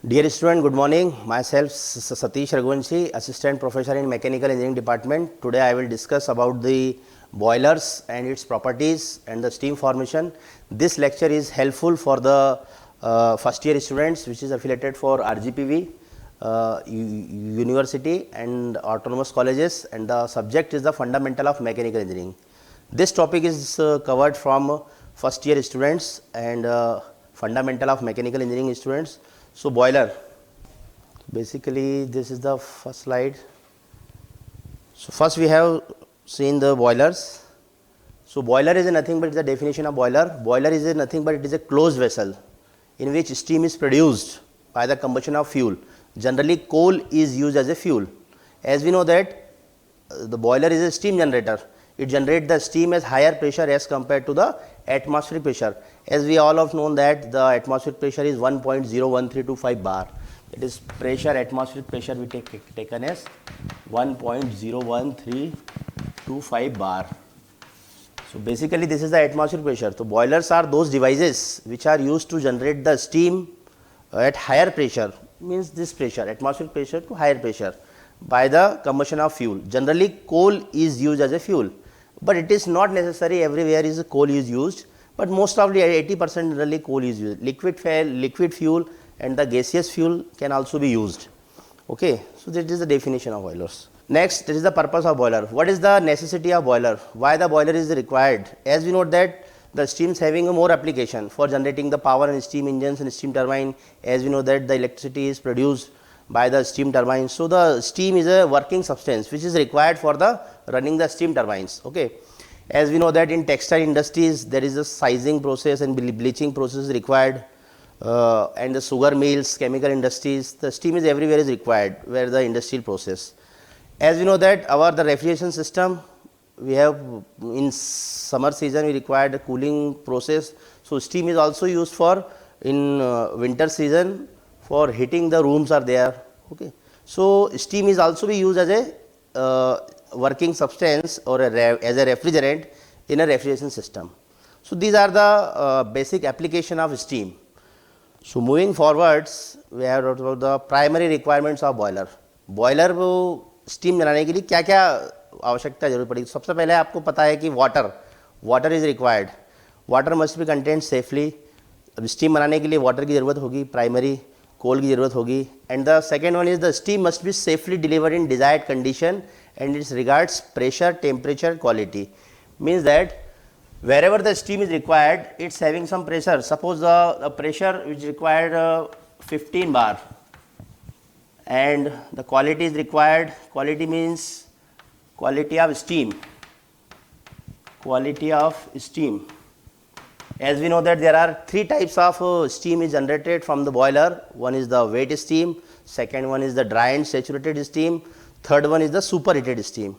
Dear student, good morning. Myself Satish Raghuvanshi, Assistant Professor in Mechanical Engineering Department. Today I will discuss about the boilers and its properties and the steam formation. This lecture is helpful for the first year students which is affiliated for RGPV, university and autonomous colleges, and the subject is the fundamental of mechanical engineering. This topic is covered from first year students and fundamental of mechanical engineering students. So, boiler, basically this is the first slide. So, first we have seen the boilers. So, boiler is nothing but the definition of boiler. Boiler is nothing but it is a closed vessel in which steam is produced by the combustion of fuel. Generally coal is used as a fuel. As we know that the boiler is a steam generator. It generates the steam at higher pressure as compared to the atmospheric pressure. As we all have known that the atmospheric pressure is 1.01325 bar. It is pressure, atmospheric pressure we taken as 1.01325 bar. So, basically this is the atmospheric pressure. So, boilers are those devices which are used to generate the steam at higher pressure, means this pressure, atmospheric pressure to higher pressure by the combustion of fuel. Generally coal is used as a fuel, but it is not necessary everywhere is coal is used, but most of the 80% generally coal is used. Liquid fuel and the gaseous fuel can also be used. Okay. So, that is the definition of boilers. Next, this is the purpose of boiler. What is the necessity of boiler? Why the boiler is required? As we know that the steam is having a more application for generating the power in steam engines and steam turbine. As we know that the electricity is produced by the steam turbines. So, the steam is a working substance which is required for the running the steam turbines. Okay. As we know that in textile industries there is a sizing process and bleaching process required, and the sugar mills, chemical industries, the steam is everywhere is required where the industrial process. As we know that the refrigeration system, we have in summer season we required a cooling process. So, steam is also used for in winter season for heating the rooms are there. Okay. So, steam is also be used as a working substance or as a refrigerant in a refrigeration system. So, these are the basic application of steam. So, moving forwards, we have talked about the primary requirements of boiler. Boiler को steam बनाने के लिए क्या क्या आवश्यकता जरूरत पड़ेगी. सबसे पहले आपको पता है कि water is required. Water must be contained safely. अब steam बनाने के लिए water की ज़रूरत होगी, primary coal की ज़रूरत होगी. And the second one is the steam must be safely delivered in desired condition and it regards pressure, temperature, quality. Means that wherever the steam is required, it's having some pressure. Suppose the pressure which required 15 bar and the quality is required. Quality means quality of steam. Quality of steam. As we know that there are three types of steam is generated from the boiler. One is the wet steam, second one is the dry and saturated steam, third one is the superheated steam.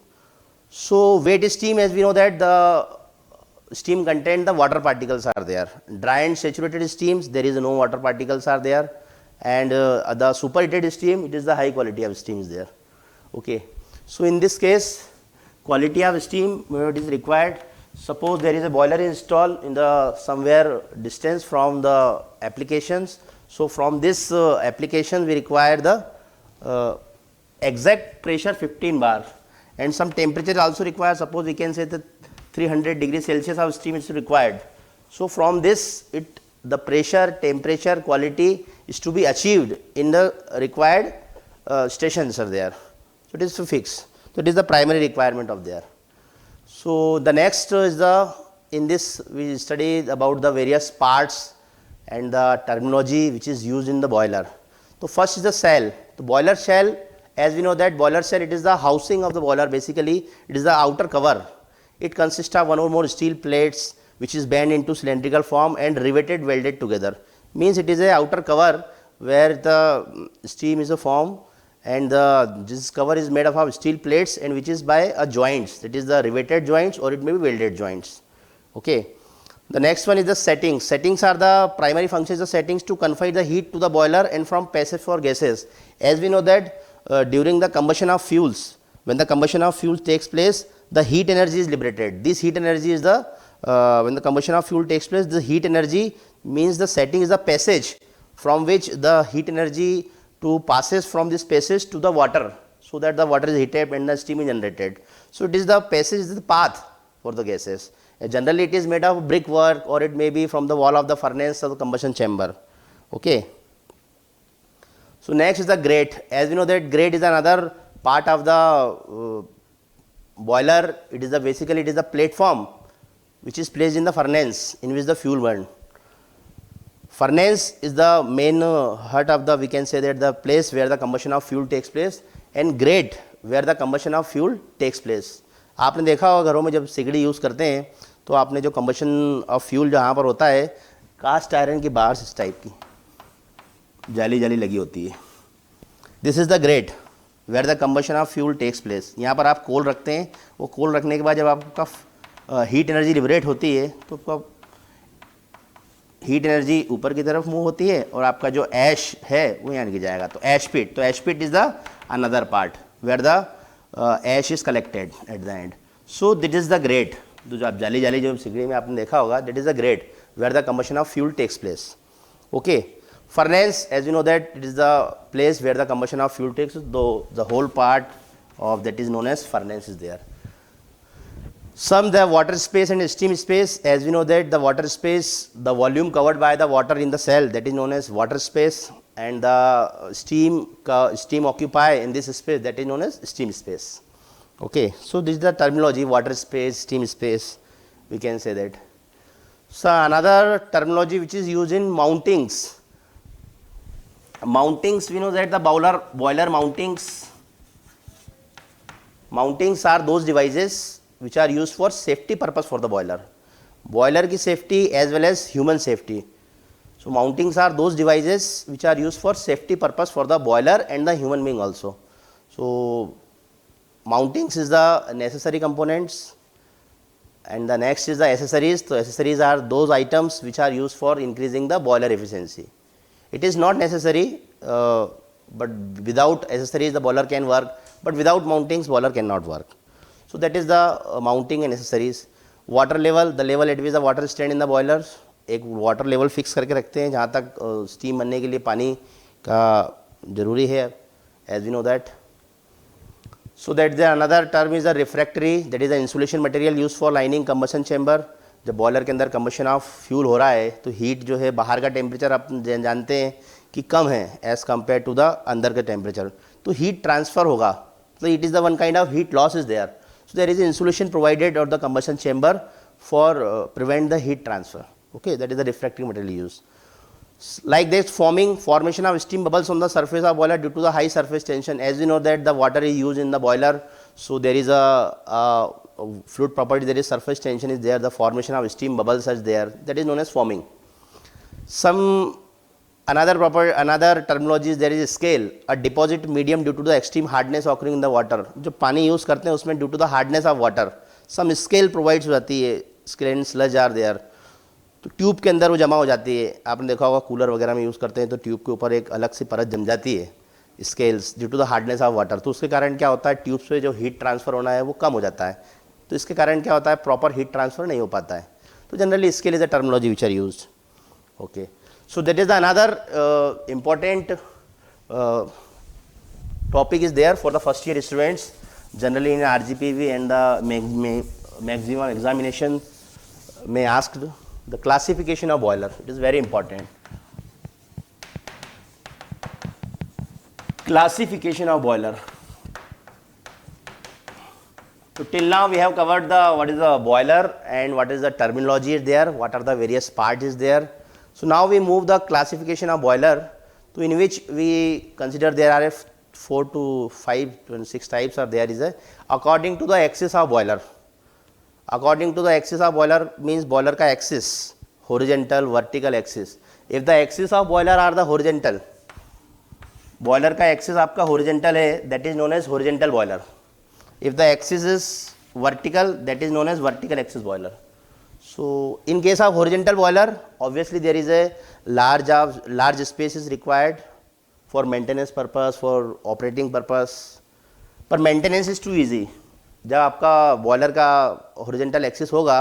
So, wet steam, as we know that the steam contain the water particles are there. Dry and saturated steams, there is no water particles are there, and the superheated steam, it is the high quality of steam is there. Okay. So, in this case quality of steam it is required. Suppose there is a boiler installed in the somewhere distance from the applications. So, from this application we require the exact pressure 15 bar and some temperature also required. Suppose we can say that 300 degrees Celsius of steam is required. So, from this the pressure, temperature, quality is to be achieved in the required stations are there. So, it is fixed. So, it is the primary requirement of there. So, the next is in this we study about the various parts and the terminology which is used in the boiler. So, first is the shell. The boiler shell, as we know that boiler shell, it is the housing of the boiler. Basically it is the outer cover. It consists of one or more steel plates which is bent into cylindrical form and riveted welded together. Means it is a outer cover where the steam is a form, and this cover is made up of steel plates and which is by a joints, that is the riveted joints or it may be welded joints. Okay. The next one is the settings. Settings are the primary functions of settings to confine the heat to the boiler and from passage for gases. As we know that during the combustion of fuels, when the combustion of fuel takes place, the heat energy is liberated. This heat energy is the when the combustion of fuel takes place, the heat energy means the setting is the passage from which the heat energy to passes from the spaces to the water, so that the water is heated and the steam is generated. So it is the passage, is the path for the gases. Generally it is made of brickwork, or it may be from the wall of the furnace or the combustion chamber. Okay. So next is the grate. As we know that grate is another part of the boiler. It is the basically it is the platform which is placed in the furnace in which the fuel burn. Furnace is the main heart of the, we can say that, the place where the combustion of fuel takes place, and grate where the combustion of fuel takes place. आपने देखा होगा घरों में जब सिगड़ी use करते हैं तो आपने जो कम्बशन ऑफ फ्यूल जहाँ पर होता है, कास्ट आयरन की बार्स इस टाइप की जाली जाली लगी होती है. This is the grate where the combustion of fuel takes place. यहाँ पर आप कोल रखते हैं, वो कोल रखने के बाद जब आपका हीट एनर्जी लिबरेट होती है तो आपका हीट एनर्जी ऊपर की तरफ मूव होती है और आपका जो ऐश है वो यहाँ गिर जाएगा. तो ऐश पिट, तो ash pit is the another part where the ash is collected at the end. So this is the grate. जो आप जाली जाली जो सिगड़ी में आपने देखा होगा, that is the grate where the combustion of fuel takes place. Okay. Furnace, as you know that it is the place where the combustion of fuel takes, though the whole part of that is known as furnace is there. Some the water space and steam space. As we know that the water space, the volume covered by the water in the cell, that is known as water space, and the steam occupy in this space, that is known as steam space. Okay, so this is the terminology: water space, steam space, we can say that. So another terminology which is used in mountings. Mountings, we know that the boiler mountings are those devices which are used for safety purpose for the boiler की safety as well as human safety. So mountings are those devices which are used for safety purpose for the boiler and the human being also. So mountings is the necessary components, and the next is the accessories. So accessories are those items which are used for increasing the boiler efficiency. It is not necessary, but without accessories the boiler can work, but without mountings boiler cannot work. So that is the mounting and accessories. Water level, the level at which the water stand in the boilers, एक water level fix करके रखते हैं जहाँ तक steam बनने के लिए पानी का ज़रूरी है, as we know that. So that the another term is the refractory, that is the insulation material used for lining combustion chamber. जब बॉयलर के अंदर कम्बशन ऑफ फ्यूल हो रहा है तो हीट जो है बाहर का टेम्परेचर आप जानते हैं कि कम है एज़ कम्पेयर टू द अंदर का टेम्परेचर, तो हीट ट्रांसफ़र होगा. तो it is the one kind of heat loss is there. So there is insulation provided और the combustion chamber for prevent the heat transfer. Okay, that is the refractive material use. Like this, formation of steam bubbles on the surface of boiler due to the high surface tension. As we know that the water is used in the boiler, so there is a fluid property, there is surface tension is there, the formation of steam bubbles is there, that is known as foaming. Another terminology is there is a scale, a deposit medium due to the extreme hardness occurring in the water. जो पानी use करते हैं उसमें due to the hardness of water, some scale provides हो जाती है, scale and sludge are there. तो tube के अंदर वो जमा हो जाती है. आपने देखा होगा कूलर वगैरह में यूज़ करते हैं तो ट्यूब के ऊपर एक अलग सी परत जम जाती है, scales, due to the hardness of water. तो उसके कारण क्या होता है, ट्यूब से जो हीट ट्रांसफ़र होना है वो कम हो जाता है. तो इसके कारण क्या होता है, प्रॉपर हीट ट्रांसफ़र नहीं हो पाता है. तो generally scale is a terminology which are used. Okay, so that is the another important topic is there for the first year students. Generally in RGPV and the maximum examination में asked the classification of boiler. It is very important. Classification of boiler. So till now we have covered the what is the boiler and what is the terminology is there, what are the various parts is there. So now we move the classification of boiler, to in which we consider there are 4 to 5 to 6 types are there is a according to the axis of boiler. According to the axis of boiler means boiler का axis, horizontal, vertical axis. If the axis of boiler are the horizontal, boiler का axis आपका horizontal है, that is known as horizontal boiler. If the axis is vertical, that is known as vertical axis boiler. So in case of horizontal boiler, obviously there is a large space is required for maintenance purpose, for operating purpose. पर maintenance is too easy. जब आपका boiler का horizontal axis होगा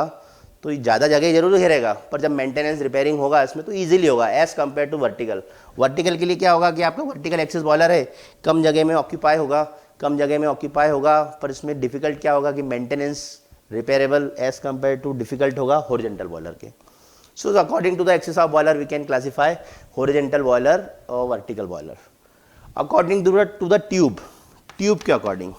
तो ज़्यादा जगह जरूर घेरेगा, पर जब मेंटेनेंस रिपेयरिंग होगा इसमें तो ईजिली होगा as compare to vertical. Vertical के लिए क्या होगा कि आपका वर्टिकल एक्सिस बॉयलर है, कम जगह में ऑक्यूपाई होगा, पर इसमें डिफिकल्ट क्या होगा कि maintenance repairable as compare to difficult होगा हॉरिजॉन्टल बॉयलर के। So according to the axis of boiler we can classify horizontal boiler और vertical boiler. According to the tube के according,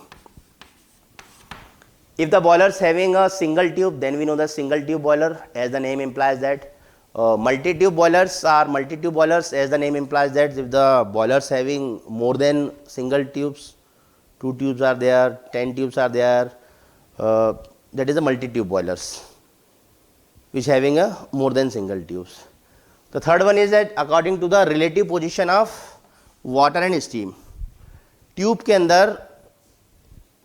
if the boiler is having a single tube, then we know the single tube boiler, as the name implies that. Multi-tube boilers are multi-tube boilers, as the name implies that. If the boiler is having more than single tubes, 2 tubes are there, 10 tubes are there, that is a multi-tube boilers which having a more than single tubes. The third one is that according to the relative position of water and steam, tube के अंदर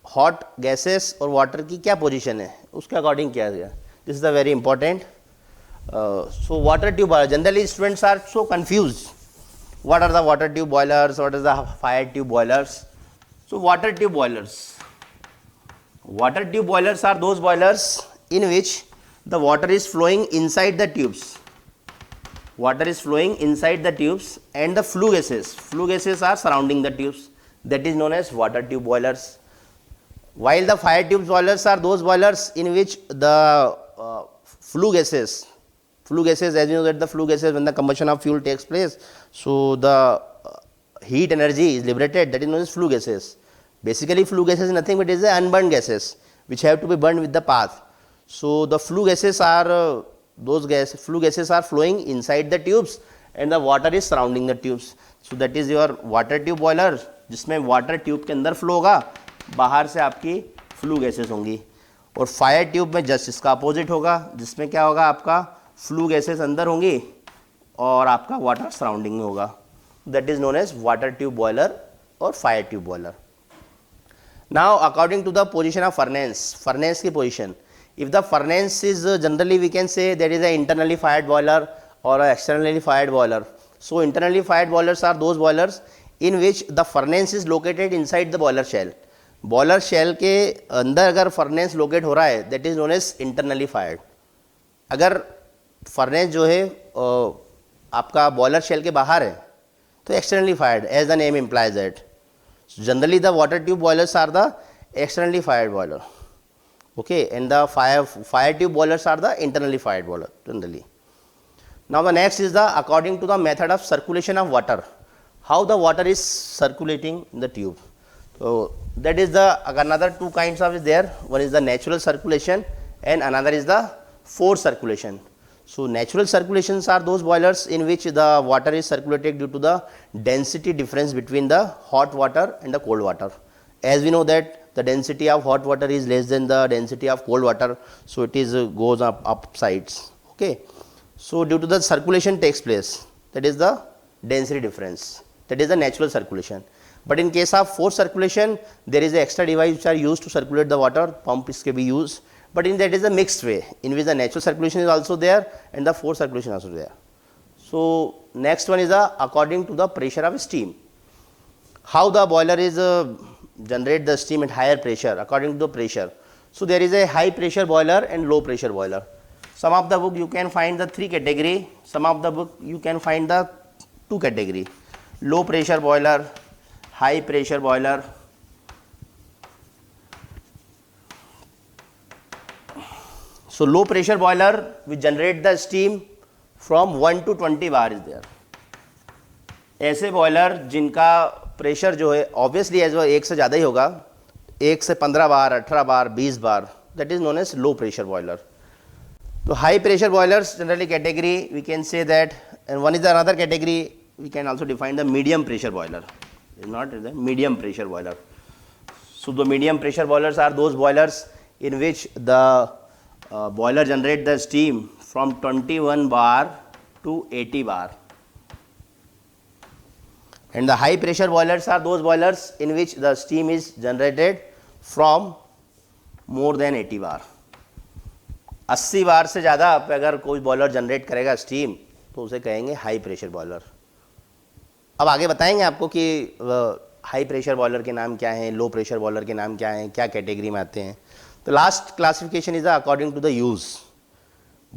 hot gases और water की क्या position है उसके according किया गया। This is the very important. So water tube boiler, generally students are so confuse, what are the water tube boilers, what is the fire tube boilers. So water tube boilers are those boilers in which the water is flowing inside the tubes, and the flue gases are surrounding the tubes, that is known as water tube boilers. While the fire tube boilers are those boilers in which the flue gases, as you know that the flue gases, when the combustion of fuel takes place, so the heat energy is liberated, that is known as flue gases. Basically flue gases is nothing but is the unburned gases which have to be burned with the path. So the flue gases are flue gases are flowing inside the tubes and the water is surrounding the tubes. So that is your water tube boiler, जिसमें water tube के अंदर flow होगा, बाहर से आपकी flue gases होंगी। और fire tube में जस्ट इसका अपोजिट होगा, जिसमें क्या होगा, आपका फ्लू गैसेस अंदर होंगी और आपका वाटर सराउंडिंग में होगा। That is known as water tube boiler और fire tube boiler. Now according to the position of furnace की position, if the furnace is generally we can say there is a internally fired boiler or a externally fired boiler. So internally fired boilers are those boilers in which the furnace is located inside the boiler shell. Boiler shell के अंदर अगर furnace locate हो रहा है, that is known as internally fired. अगर furnace जो है आपका boiler shell के बाहर है तो externally fired, as the name implies that. So generally the water tube boilers are the externally fired boiler. Okay, and the fire tube boilers are the internally fired boiler generally. Now the next is the according to the method of circulation of water, how the water is circulating in the tube. So that is the another two kinds of is there. One is the natural circulation and another is the forced circulation. So natural circulations are those boilers in which the water is circulated due to the density difference between the hot water and the cold water. As we know that the density of hot water is less than the density of cold water, so it is goes up sides. Okay, so due to the circulation takes place, that is the density difference, that is the natural circulation. But in case of forced circulation, there is a extra device which are used to circulate the water, pump is can be used, but in that is a mixed way in which the natural circulation is also there and the forced circulation also there. So next one is the according to the pressure of steam, how the boiler is generate the steam at higher pressure according to the pressure. So there is a high pressure boiler and low pressure boiler. Some of the book you can find the 3 category, some of the book you can find the 2 category, low pressure boiler, high pressure boiler. So low pressure boiler which generate the steam from 1 to 20 bar is there. ऐसे boiler जिनका pressure जो है obviously as वो एक से ज़्यादा ही होगा, 1 से 15 bar, 18 bar, 20 bar, that is known as low pressure boiler. तो high pressure boilers generally category we can say that, and one is the another category we can also define the medium pressure boiler, is not the medium pressure boiler. So the medium pressure boilers are those boilers in which the boiler generate the steam from 21 bar to 80 bar. And the high pressure boilers are those boilers in which the steam is generated from more than 80 बार. 80 बार से ज़्यादा अगर कोई boiler generate करेगा steam तो उसे कहेंगे high pressure boiler. अब आगे बताएंगे आपको कि हाई प्रेशर बॉयलर के नाम क्या हैं, लो प्रेशर बॉयलर के नाम क्या हैं, क्या कैटेगरी में आते हैं. तो last classification is the according to the use.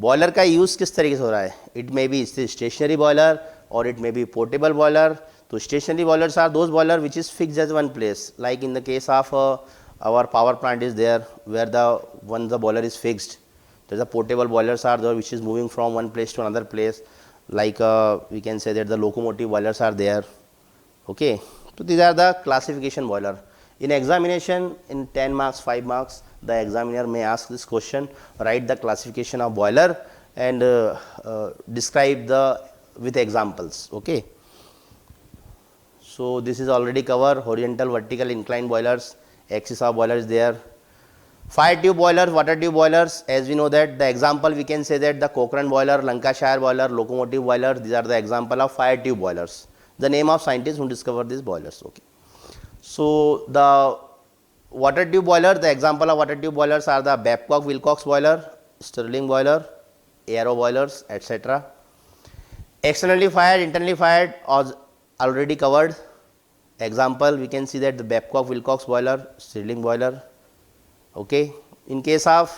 Boiler का यूज़ किस तरीके से हो रहा है? It may be stationary boiler और it may be portable boiler. तो stationary boilers are those boiler which is fixed at one place, like in the case of our power plant is there where once the boiler is fixed. There's a portable boilers are there which is moving from one place to another place, like we can say that the locomotive boilers are there. Okay, so these are the classification boiler. In examination in 10 marks, 5 marks, the examiner may ask this question: write the classification of boiler and describe the with examples. Okay, so this is already covered: horizontal, vertical, inclined boilers. Axis of boiler is there. Fire tube boilers, water tube boilers, as we know that the example we can say that the Cochrane boiler, Lancashire boiler, locomotive boiler, these are the example of fire tube boilers. The name of scientists who discovered these boilers. Okay. So the water tube boiler, the example of water tube boilers are the Babcock Wilcox boiler, Stirling boiler, Aero boilers, etc. Externally fired, internally fired, already covered. Example we can see that the Babcock Wilcox boiler, Stirling boiler. Okay. In case of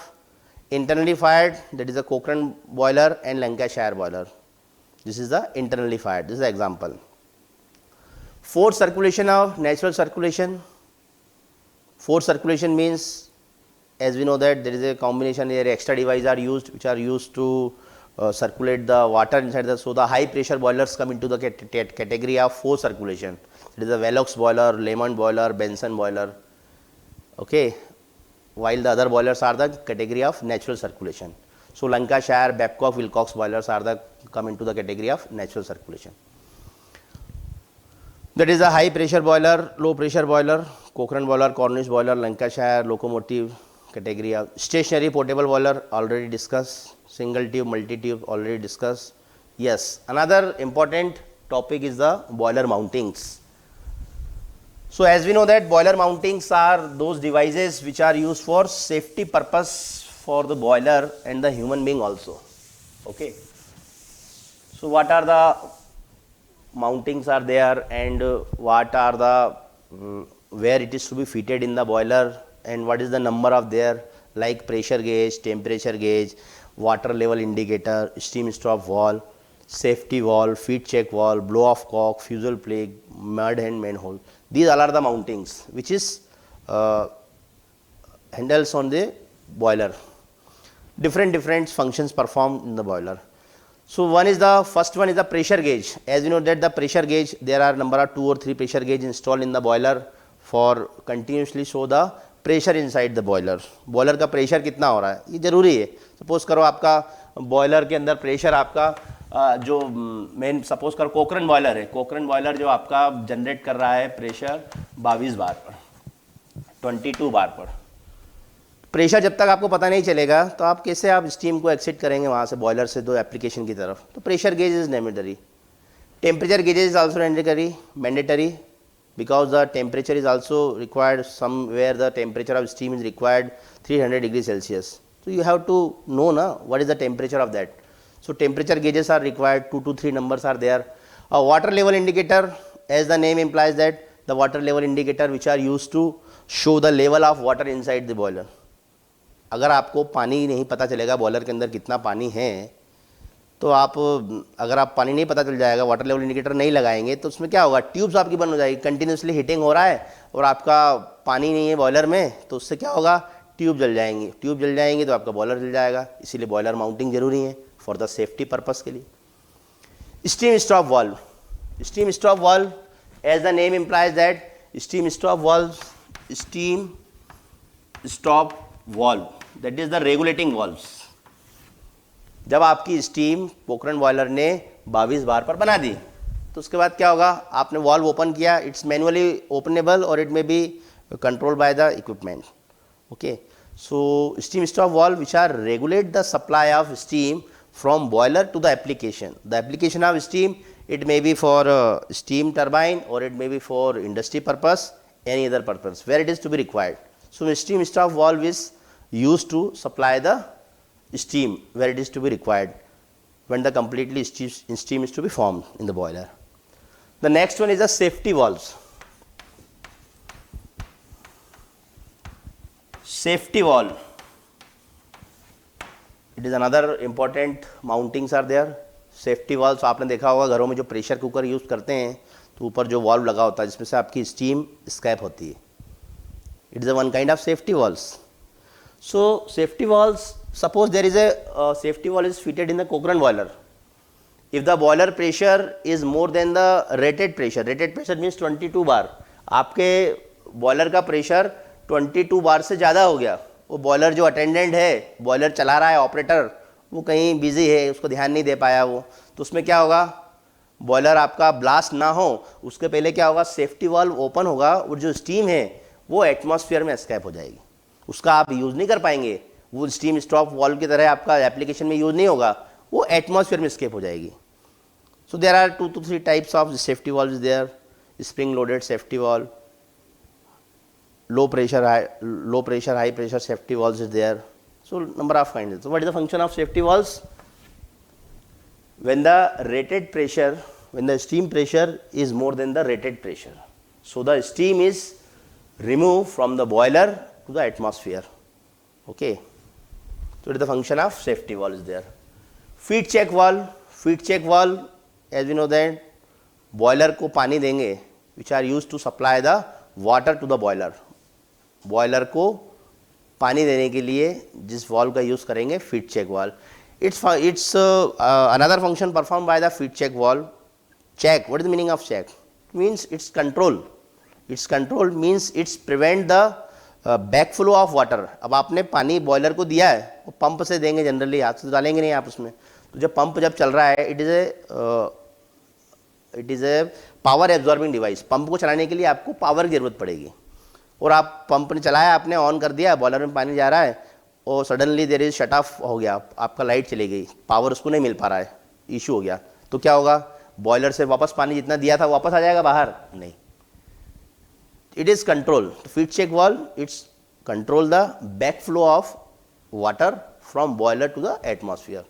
internally fired, that is the Cochrane boiler and Lancashire boiler. This is the internally fired. This is the example. Forced circulation of natural circulation. Forced circulation means, as we know that there is a combination here, extra devices are used which are used to circulate the water inside the, so the high pressure boilers come into the category of forced circulation. It is the Velox boiler, Lemon boiler, Benson boiler. Okay, while the other boilers are the category of natural circulation. So Lancashire, Babcock, Wilcox boilers are the come into the category of natural circulation. That is the high pressure boiler, low pressure boiler, Cochrane boiler, Cornish boiler, Lancashire, locomotive category of stationary portable boiler already discussed, single tube, multi tube already discussed. Yes, another important topic is the boiler mountings. So as we know that boiler mountings are those devices which are used for safety purpose for the boiler and the human being also. Okay. So what are the mountings are there and what are the where it is to be fitted in the boiler and what is the number of there, like pressure gauge, temperature gauge, water level indicator, steam stop valve, safety valve, feed check valve, blow off cock, fuselage plug, mud and manhole. These all are the mountings which is handles on the boiler. Different functions performed in the boiler. So one is the first one is the pressure gauge. As you know that the pressure gauge, there are number of 2 or 3 pressure gauge installed in the boiler for continuously show the pressure inside the boiler. Boiler का pressure कितना हो रहा है ये जरूरी है. Suppose करो आपका boiler के अंदर pressure आपका जो मेन सपोज करो कोकरन बॉयलर है, कोकरन बॉयलर जो आपका जनरेट कर रहा है प्रेशर 22 बार पर, 22 बार पर. प्रेशर जब तक आपको पता नहीं चलेगा तो आप कैसे आप स्टीम को एक्सिट करेंगे वहाँ से बॉयलर से दो एप्लीकेशन की तरफ. तो pressure gauge is mandatory. Temperature gauge is also mandatory because the temperature is also required. Somewhere the temperature of steam is required 300 degrees Celsius. So you have to know what is the temperature of that. So temperature gauges are required, 2 to 3 numbers are there. A water level indicator, as the name implies that the water level indicator which are used to show the level of water inside the boiler. अगर आपको पानी नहीं पता चलेगा boiler के अंदर कितना पानी है तो आप अगर आप पानी नहीं पता चल जाएगा, वाटर लेवल इंडिकेटर नहीं लगाएंगे तो उसमें क्या होगा, ट्यूब्स आपकी बंद हो जाएगी. कंटिन्यूसली हीटिंग हो रहा है और आपका पानी नहीं है बॉयलर में तो उससे क्या होगा, ट्यूब जल जाएंगी. ट्यूब जल जाएंगी तो आपका बॉयलर जल जाएगा. इसीलिए बॉयलर माउंटिंग जरूरी है फॉर द सेफ्टी पर्पस के लिए. Steam stop valve. Steam stop valve as the name implies that steam stop valve, steam stop valve that is the regulating valves. जब आपकी स्टीम कोकरन बॉयलर ने 22 बार पर बना दी तो उसके बाद क्या होगा, आपने वाल्व ओपन किया, इट्स मैनुअली ओपनेबल और it may be control by the equipment. Okay, so steam stop valve which are regulate the supply of steam from boiler to the application. The application of steam, it may be for steam turbine or it may be for industry purpose, any other purpose where it is to be required. So steam stop valve is used to supply the steam where it is to be required when the completely steam is to be formed in the boiler. The next one is the safety valves. Safety valve, it is another important mountings are there. Safety valves आपने देखा होगा घरों में जो pressure cooker use करते हैं तो ऊपर जो वाल्व लगा होता है जिसमें से आपकी स्टीम स्कैप होती है. It is a one kind of safety valves. So safety valves, suppose there is a safety valve is fitted in the Cochrane boiler. If the boiler pressure is more than the rated pressure means 22 बार. आपके boiler का pressure 22 बार से ज़्यादा हो गया, वो boiler जो attendant है, boiler चला रहा है ऑपरेटर, वो कहीं बिजी है, उसको ध्यान नहीं दे पाया वो, तो उसमें क्या होगा, बॉयलर आपका ब्लास्ट ना हो उसके पहले क्या होगा, सेफ्टी वाल्व ओपन होगा और जो स्टीम है वो एटमॉस्फेयर में एस्केप हो जाएगी. उसका आप यूज़ नहीं कर पाएंगे, वो स्टीम स्टॉप वाल्व की तरह आपका एप्लीकेशन में यूज़ नहीं होगा, वो एटमॉस्फेयर में एस्केप हो जाएगी. So there are 2 to 3 types of safety valve is there. Spring loaded safety valve, low pressure high pressure safety valves is there. So number of kinds. So what is the function of safety valves? when the rated pressure, when the steam pressure is more than the rated pressure, so the steam is removed from the boiler to the atmosphere. Okay, so it is the function of safety valve is there. Feed check valve, as we know that boiler को पानी देंगे, which are used to supply the water to the boiler. boiler को पानी देने के लिए जिस valve का use करेंगे, feed check valve. It's another function performed by the feed check valve. Check, what is the meaning of check? Means it's control. It's control means it's prevent the back flow of water. अब आपने पानी boiler को दिया है, वो pump से देंगे, generally हाथ से डालेंगे नहीं आप उसमें. तो जब पंप जब चल रहा है, it is A power absorbing device. Pump को चलाने के लिए आपको पावर की जरूरत पड़ेगी, और आप पंप ने चलाया, आपने ऑन कर दिया, बॉयलर में पानी जा रहा है और suddenly there is shut off हो गया, आपका लाइट चली गई, पावर उसको नहीं मिल पा रहा है, इशू हो गया, तो क्या होगा, बॉयलर से वापस पानी जितना दिया था वापस आ जाएगा बाहर? नहीं. It is control. Feed check valve, it's control the back flow of water from boiler to the atmosphere.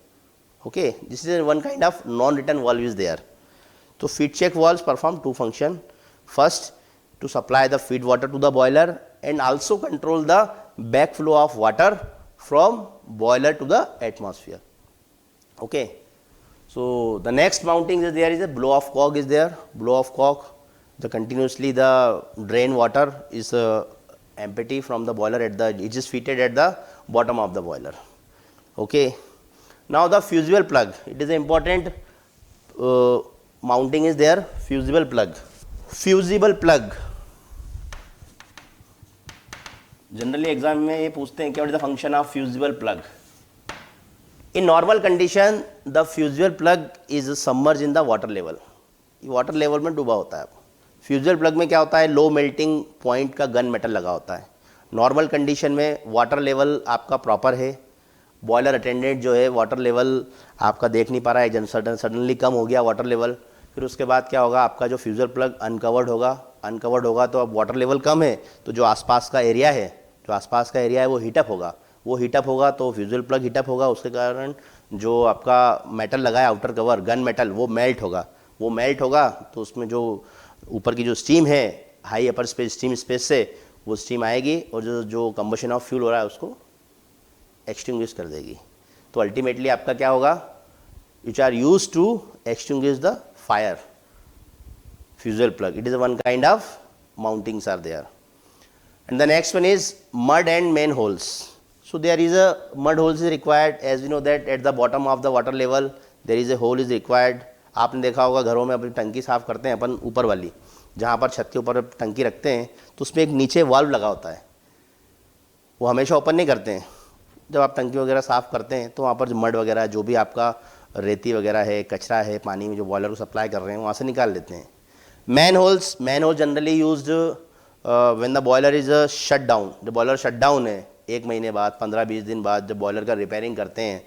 Okay, this is one kind of non return valve is there. तो feed check valves perform 2 function. First, to supply the feed water to the boiler and also control the back flow of water from boiler to the atmosphere. Okay, so the next mounting is there is a blow off cock is there. Blow off cock, the continuously the drain water is empty from the boiler at the, it is fitted at the bottom of the boiler. Okay, now the fusible plug, it is an important mounting is there. Fusible plug, generally exam में ये पूछते हैं क्या what is the function of fusible plug. In normal condition the fusible plug is submerge in the water level. Water level में डूबा होता है. Fusible plug में क्या होता है, लो मेल्टिंग पॉइंट का गन मेटल लगा होता है. नॉर्मल कंडीशन में वाटर लेवल आपका प्रॉपर है, बॉयलर अटेंडेंट जो है वाटर लेवल आपका देख नहीं पा रहा है, सडनली कम हो गया वाटर लेवल, फिर उसके बाद क्या होगा, आपका जो फ्यूजिबल प्लग अनकवर्ड होगा तो अब वाटर लेवल कम है, तो जो आसपास का एरिया है वो हीटअप होगा तो फ्यूजिबल प्लग हीटअप होगा, उसके कारण जो आपका मेटल लगा है आउटर कवर गन मेटल वो मेल्ट होगा तो उसमें जो ऊपर की जो स्टीम है हाई अपर स्पेस स्टीम स्पेस से वो स्टीम आएगी और जो कंबशन ऑफ फ्यूल हो रहा है उसको एक्सटिंग्विश कर देगी. तो अल्टीमेटली आपका क्या होगा, which are use to extinguish the fire. Fusible plug, it is one kind of mountings are there. And the next one is mud and manholes. So there is a mud holes is required, as we know that at the bottom of the water level there is a hole is required. आपने देखा होगा घरों में अपनी टंकी साफ़ करते हैं अपन, ऊपर वाली जहाँ पर छत के ऊपर टंकी रखते हैं तो उसमें एक नीचे वाल्व लगा होता है, वो हमेशा ओपन नहीं करते हैं. जब आप टंकी वगैरह साफ़ करते हैं तो वहाँ पर जो मड वगैरह जो भी आपका रेती वगैरह है, कचरा है, पानी में जो बॉयलर को सप्लाई कर रहे हैं वहाँ से निकाल देते हैं. Manholes generally used when the boiler is shut down. जब बॉयलर शट डाउन है 1 महीने बाद, 15-20 दिन बाद जब बॉयलर का रिपेयरिंग करते हैं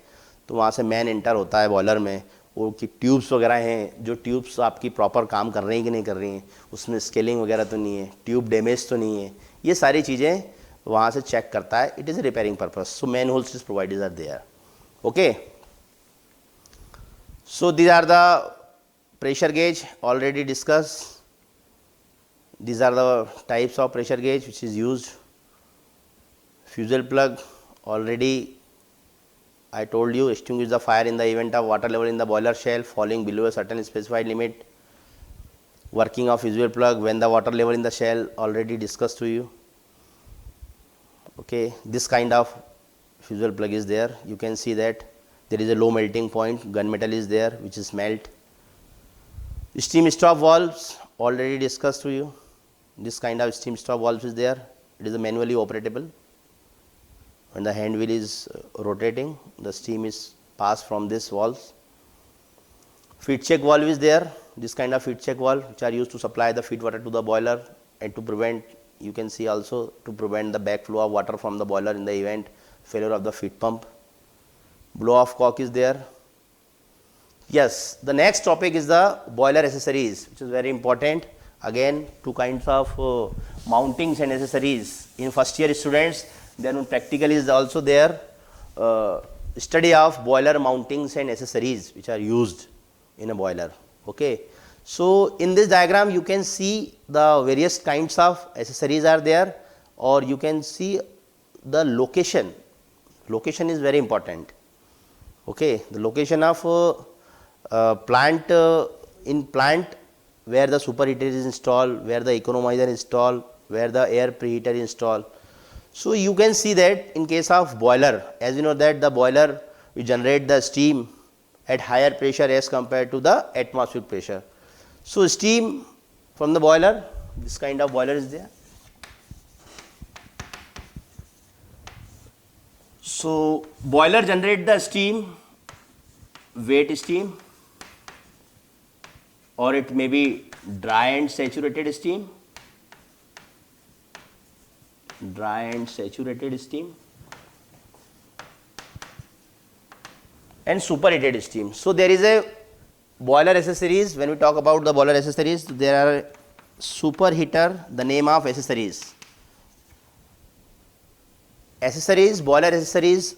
तो वहाँ से मैन एंटर होता है बॉयलर में. वो की ट्यूब्स वगैरह हैं, जो ट्यूब्स आपकी प्रॉपर काम कर रही हैं कि नहीं कर रही हैं, उसमें स्केलिंग वगैरह तो नहीं है, ट्यूब डैमेज तो नहीं है, ये सारी चीज़ें वहाँ से चेक करता है. It is a repairing purpose. So man holes is provided are there. Okay, so these are the pressure gauge already discussed. These are the types of pressure gauge which is used. Fusible plug already I told you extinguish the fire in the event of water level in the boiler shell falling below a certain specified limit. Working of usual plug when the water level in the shell already discussed to you. Okay, this kind of fuel plug is there. You can see that there is a low melting point, gunmetal is there which is melt. Steam stop valves already discussed to you. This kind of steam stop valves is there. It is a manually operable. When the hand wheel is rotating, the steam is passed from this valve. Feed check valve is there. This kind of feed check valve which are used to supply the feed water to the boiler and to prevent, you can see also, to prevent the backflow of water from the boiler in the event failure of the feed pump. Blow off cock is there. Yes, the next topic is the boiler accessories, which is very important. Again, two kinds of mountings and accessories. In first year students, then practical is also there. Study of boiler mountings and accessories which are used in a boiler. Okay. So in this diagram you can see the various kinds of accessories are there, or you can see the location. Location is very important. Okay. The location of plant, in plant where the superheater is installed, where the economizer is installed, where the air preheater is installed. So you can see that in case of boiler, as you know that the boiler will generate the steam at higher pressure as compared to the atmospheric pressure. So steam from the boiler, this kind of boiler is there. So boiler generate the steam, wet steam, or it may be dry and saturated steam. Dry and saturated steam and superheated steam. So there is a boiler accessories. When we talk about the boiler accessories, there are superheater, the name of accessories. Accessories, boiler accessories,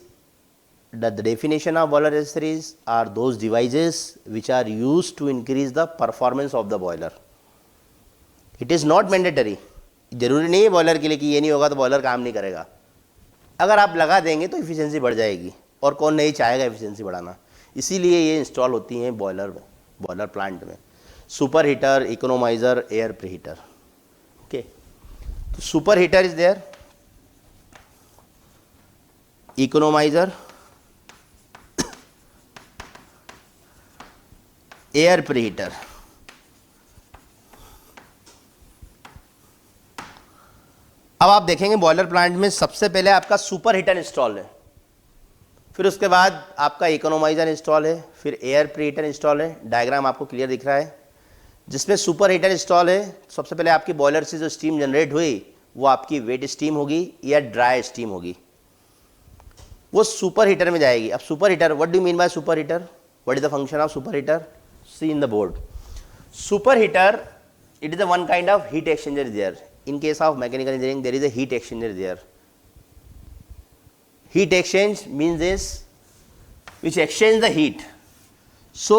the definition of boiler accessories are those devices which are used to increase the performance of the boiler. It is not mandatory. जरूरी नहीं है boiler के लिए कि ये नहीं होगा तो बॉयलर काम नहीं करेगा. अगर आप लगा देंगे तो इफिशिएंसी बढ़ जाएगी, और कौन नहीं चाहेगा इफिशिएंसी बढ़ाना. इसीलिए ये इंस्टॉल होती हैं बॉयलर प्लांट में. Super heater, economiser, air preheater. Okay, तो super heater is there, economiser, air preheater. अब आप देखेंगे बॉयलर प्लांट में सबसे पहले आपका सुपर हीटर इंस्टॉल है, फिर उसके बाद आपका इकोनोमाइजर इंस्टॉल है, फिर एयर प्रीहीटर इंस्टॉल है. डायग्राम आपको क्लियर दिख रहा है. जिसमें सुपर हीटर इंस्टॉल है, सबसे पहले आपकी बॉयलर से जो स्टीम जनरेट हुई वो आपकी वेट स्टीम होगी या ड्राई स्टीम होगी, वो सुपर हीटर में जाएगी. अब super heater, what do mean by super heater, what is the function of super heater? See in the board. Super heater, it is a one kind of heat exchanger there. In case of mechanical engineering, there is a heat exchanger there. Heat exchange means this, which exchange the heat. So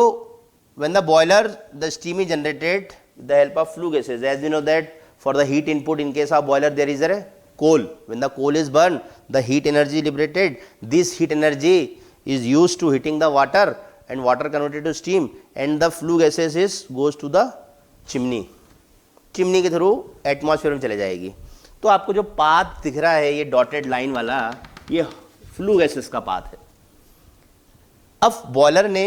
when the boiler, the steam is generated with the help of flue gases. As you know that for the heat input in case of boiler there is a coal. When the coal is burned, the heat energy liberated. This heat energy is used to heating the water, and water converted to steam, and the flue gases is goes to the chimney. Chimney के through atmosphere में चले जाएगी. तो आपको जो path दिख रहा है ये डॉटेड लाइन वाला, ये फ्लू गैसेस का पाथ है. अब बॉयलर ने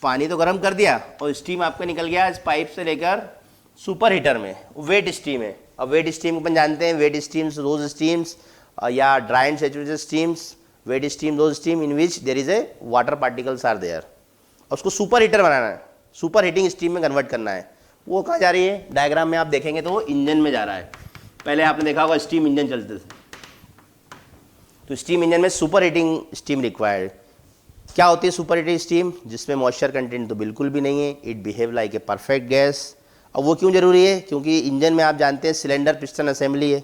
पानी तो गर्म कर दिया और स्टीम आपका निकल गया इस पाइप से लेकर सुपर हीटर में, वेट स्टीम है. अब वेट स्टीम अपन जानते हैं, वेट स्टीम्स दोज स्टीम्स या dry and saturated steams. Wet steam those steam in which there is a water particles are there. उसको सुपर हीटर बनाना है, सुपर हीटिंग स्टीम में कन्वर्ट करना है. वो कहाँ जा रही है? डायग्राम में आप देखेंगे तो वो इंजन में जा रहा है. पहले आपने देखा होगा स्टीम इंजन चलते थे, तो स्टीम इंजन में सुपर हीटिंग स्टीम रिक्वायर्ड. क्या होती है सुपर हीटिंग स्टीम? जिसमें मॉइस्चर कंटेंट तो बिल्कुल भी नहीं है, it behave like a perfect gas. अब वो क्यों जरूरी है? क्योंकि इंजन में आप जानते हैं सिलेंडर पिस्टन असेंबली है.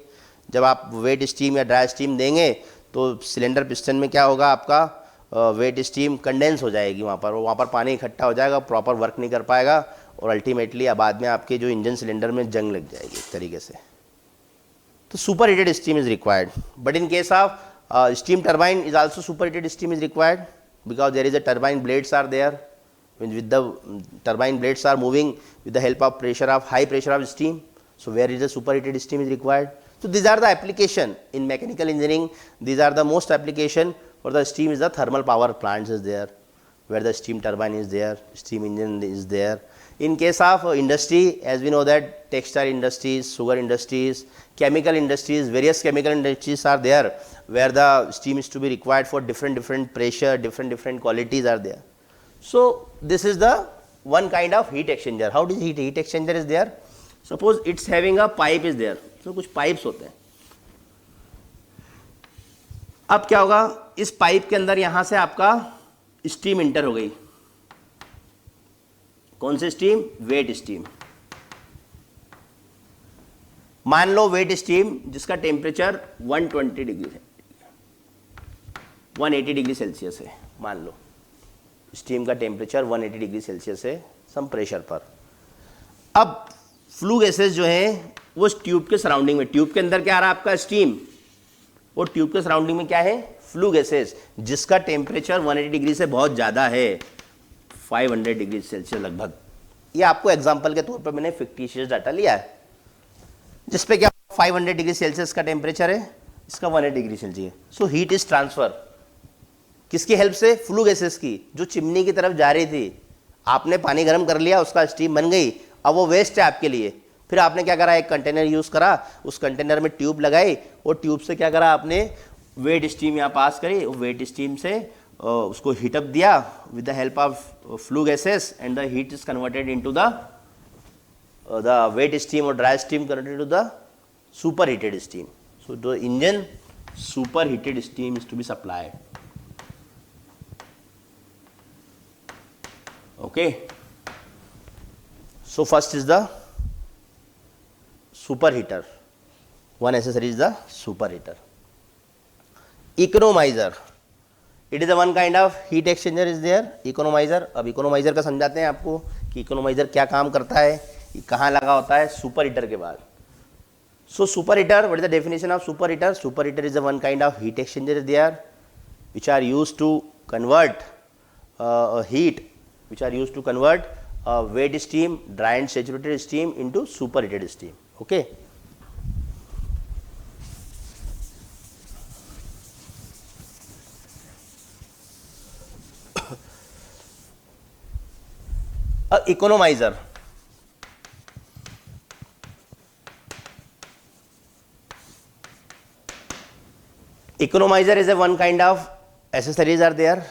जब आप वेट स्टीम या ड्राई स्टीम देंगे तो सिलेंडर पिस्टन में क्या होगा, आपका वेट स्टीम कंडेंस हो जाएगी वहाँ पर पानी इकट्ठा हो जाएगा, प्रॉपर वर्क नहीं कर पाएगा, और अल्टीमेटली बाद में आपके जो इंजन सिलेंडर में जंग लग जाएगी एक तरीके से. तो super heated steam is required. But in case of Steam turbine is also superheated steam is required because there is a turbine blades are there. With the turbine blades are moving with the help of pressure of high pressure of steam. So where is a superheated steam is required. So these are the application in mechanical engineering. These are the most application for the steam is the thermal power plants is there, where the steam turbine is there, steam engine is there. In case of industry, as we know that textile industries, sugar industries, chemical industries, various chemical industries are there, where the steam is to be required for different pressure, different qualities are there. So this is the one kind of heat exchanger. How does heat exchanger is there? Suppose it's having a pipe is there. So कुछ pipes होते हैं. अब क्या होगा, इस pipe के अंदर यहां से आपका स्टीम इंटर हो गई. कौन सी स्टीम? Wet steam. मान लो वेट स्टीम जिसका टेम्परेचर 120 डिग्री है, 180 डिग्री सेल्सियस है. मान लो स्टीम का टेम्परेचर 180 डिग्री सेल्सियस है सम प्रेशर पर. अब फ्लू गैसेस जो है वो ट्यूब के सराउंडिंग में, ट्यूब के अंदर क्या आ रहा है आपका स्टीम, वो ट्यूब के सराउंडिंग में क्या है? फ्लू गैसेस, जिसका टेम्परेचर 180 डिग्री से बहुत ज़्यादा है, 500 डिग्री सेल्सियस लगभग. ये आपको एग्जांपल के तौर पर मैंने फिक्टिशियस डाटा लिया है, जिसपे क्या 500 डिग्री सेल्सियस का टेम्परेचर है, इसका 180 degree Celsius. So heat is transfer किसकी हेल्प से? फ्लू गैसेस की, जो चिमनी की तरफ जा रही थी. आपने पानी गर्म कर लिया, उसका स्टीम बन गई, अब वो वेस्ट है आपके लिए. फिर आपने क्या करा? एक कंटेनर यूज करा, उस कंटेनर में ट्यूब लगाई, और ट्यूब से क्या करा आपने? वेट स्टीम यहाँ पास करी, वेट स्टीम से उसको हीटअप दिया with the help of flue gases, and the heat is converted into the wet steam और dry steam converted to the super heated steam. So the engine super heated steam is to be supplied. Okay, so first is the superheater. One accessory is the superheater. Economizer, it is a one kind of heat exchanger is there. Economizer, अब economizer का समझाते हैं आपको कि economizer क्या काम करता है, कहाँ लगा होता है superheater के बाद. So superheater, what is the definition of superheater? Superheater is a one kind of heat exchanger is there, which are used to convert heat, which are used to convert wet steam, dry and saturated steam into superheated steam. Okay. Economizer. Economizer is a one kind of accessories are there.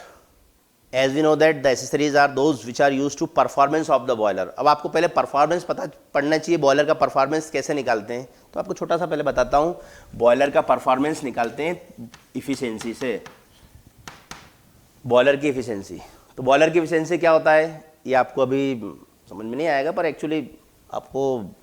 As we know that the accessories are those which are used to performance of the boiler. अब आपको पहले performance पढ़ना चाहिए, boiler का performance कैसे निकालते हैं. तो आपको छोटा सा पहले बताता हूँ. बॉयलर का परफॉर्मेंस निकालते हैं इफिशियंसी से, बॉयलर की इफिशियंसी. तो बॉयलर की इफिशियंसी क्या होता है ये आपको अभी समझ में नहीं आएगा, पर एक्चुअली आपको